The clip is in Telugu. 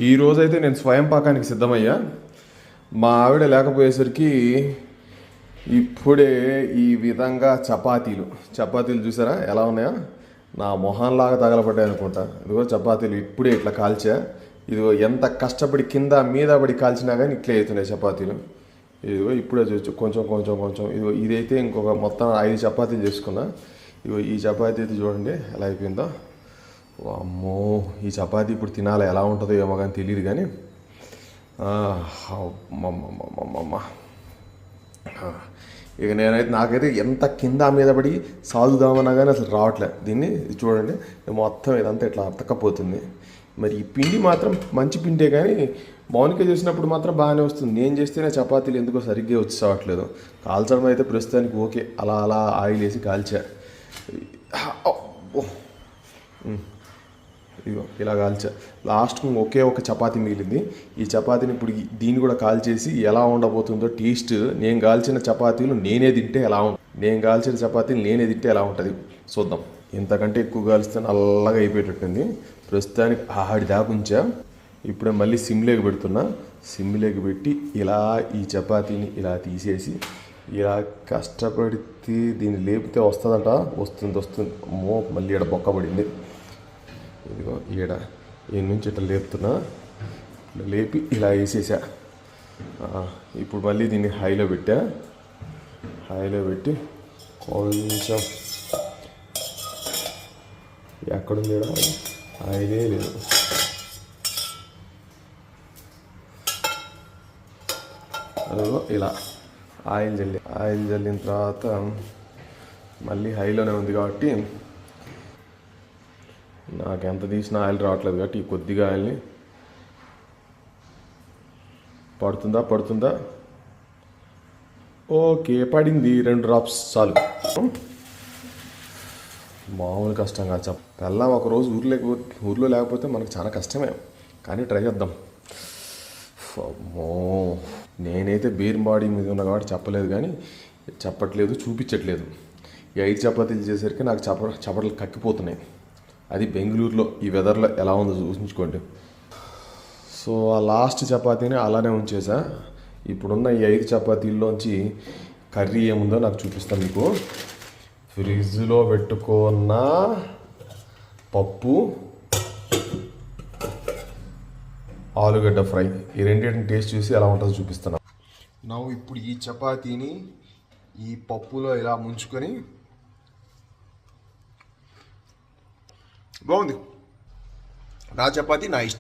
ఈ రోజైతే నేను స్వయం పాకానికి సిద్ధమయ్యా. మా ఆవిడ లేకపోయేసరికి ఇప్పుడే ఈ విధంగా చపాతీలు చూసారా ఎలా ఉన్నాయా? నా మొహంలాగా తగలబడ్డాయి అనుకుంటా. ఇదిగో చపాతీలు ఇప్పుడే ఇట్లా కాల్చా. ఇదిగో ఎంత కష్టపడి కింద మీద పడి కాల్చినా కానీ ఇట్లే అవుతున్నాయి చపాతీలు. ఇదిగో ఇప్పుడే చూచ్చు కొంచెం కొంచెం కొంచెం. ఇదిగో ఇదైతే ఇంకొక మొత్తం 5 చపాతీలు చేసుకున్నా. ఇదిగో ఈ చపాతీ అయితే చూడండి ఎలా అయిపోయిందో. అమ్మో, ఈ చపాతీ ఇప్పుడు తినాలి, ఎలా ఉంటుందో ఏమో కానీ తెలియదు. కానీ అమ్మమ్మమ్మమ్మమ్మ, ఇక నాకైతే ఎంత కింద మీద పడి సాదుదామన్నా కానీ అసలు రావట్లే. దీన్ని చూడండి మొత్తం ఇదంతా ఇట్లా అతకపోతుంది. మరి ఈ పిండి మాత్రం మంచి పిండే, కానీ మౌనిక చేసినప్పుడు మాత్రం బాగానే వస్తుంది. నేను చేస్తేనే చపాతీలు ఎందుకో సరిగ్గా వచ్చి రావట్లేదు. కాల్చడం అయితే ప్రస్తుతానికి ఓకే, అలా అలా ఆయిల్ వేసి కాల్చా. ఇదిగో ఇలా కాల్చా. లాస్ట్కు ఒకే ఒక చపాతీ మిగిలింది. ఈ చపాతీని ఇప్పుడు దీన్ని కూడా కాల్చేసి ఎలా ఉండబోతుందో టేస్ట్, నేను కాల్చిన చపాతీలు నేనే తింటే ఎలా ఉంటుంది చూద్దాం. ఇంతకంటే ఎక్కువ కాల్స్తే నల్లగా అయిపోయేటట్టుంది. ప్రస్తుతానికి ఆడి దాకా ఉంచా. ఇప్పుడే మళ్ళీ సిమ్లోకి పెడుతున్నా. సిమ్లోకి పెట్టి ఇలా ఈ చపాతీని ఇలా తీసేసి ఇలా కష్టపడితే దీన్ని లేపితే వస్తుందట. వస్తుంది. అమ్మో, మళ్ళీ ఈడ బొక్క పడింది. ఇదిగో ఈ నుంచి ఇట్లా లేపుతున్నా. లేపి ఇలా వేసేసా. ఇప్పుడు మళ్ళీ దీన్ని హైలో పెట్టి కొంచెం ఎక్కడుంది ఆయిలే లేదు. అదిగో ఇలా ఆయిల్ జల్లిన తర్వాత మళ్ళీ హైలోనే ఉంది కాబట్టి నాకు ఎంత తీసినా ఆయిల్ రావట్లేదు. కాబట్టి ఈ కొద్దిగా ఆయిల్ని పడుతుందా ఓకే, పడింది. 2 డ్రాప్స్ చాలు. మామూలు కష్టం కాదు. పెళ్ళాం ఒకరోజు ఊర్లో లేకపోతే మనకు చాలా కష్టమే, కానీ ట్రై చేద్దాం. అమ్మో, నేనైతే బేర్ బాడీ మీద ఉన్నా కాబట్టి చెప్పట్లేదు, చూపించట్లేదు. ఈ 5 చపాతీలు చేసరికి నాకు చపటలు కక్కిపోతున్నాయి. అది బెంగళూరులో ఈ వెదర్లో ఎలా ఉందో చూసించుకోండి. సో ఆ లాస్ట్ చపాతీని అలానే ఉంచేసా. ఇప్పుడున్న ఈ 5 చపాతీల్లోంచి కర్రీ ఏముందో నాకు చూపిస్తాను మీకు. ఫ్రిడ్జ్లో పెట్టుకున్న పప్పు, ఆలుగడ్డ ఫ్రై, ఈ రెండింటిని టేస్ట్ చూసి ఎలా ఉంటుందో చూపిస్తాను. ఇప్పుడు ఈ చపాతీని ఈ పప్పులో ఇలా ముంచుకొని, బాగుంది. నా చపాతీ నా ఇష్టం.